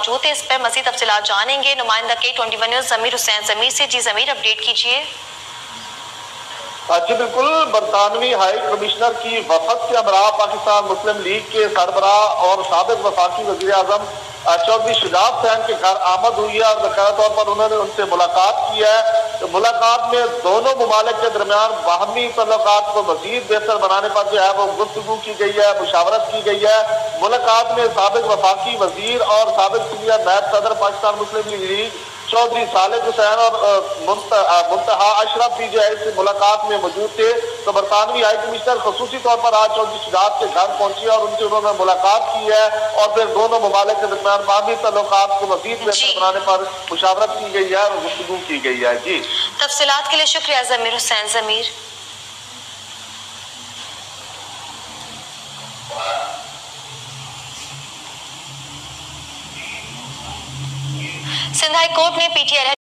موجود ہے. اس پر مزید تفصیلات جانیں گے نمائندہ K21 نیوز ضمیر حسین ضمیر سے. جی ضمیر، اپڈیٹ کیجیے. جی بالکل، برطانوی ہائی کمشنر کی وفد کے ہمراہ پاکستان مسلم لیگ کے سربراہ اور سابق وفاقی وزیر اعظم چودھری شجاعت حسین کے گھر آمد ہوئی ہے، اور باقاعدہ طور پر انہوں نے ان سے ملاقات کی ہے. ملاقات میں دونوں ممالک کے درمیان باہمی تعلقات کو مزید بہتر بنانے پر جو ہے وہ گفتگو کی گئی ہے، مشاورت کی گئی ہے. ملاقات میں سابق وفاقی وزیر اور سابق سینئر نائب صدر پاکستان مسلم لیگ چودھری صالح حسین اور منتہا اشرف بھی جو ہے اس ملاقات میں موجود تھے. تو برطانوی ہائی کمشنر خصوصی طور پر آج چودھری شجاعت کے گھر پہنچی اور ان سے انہوں نے ملاقات کی ہے، اور پھر دونوں ممالک کے درمیان باہمی تعلقات کو مزید بہتر بنانے پر مشاورت کی گئی ہے اور گفتگو کی گئی ہے. جی، تفصیلات کے لیے شکریہ ضمیر حسین ضمیر. سندھ ہائی کورٹ نے PTI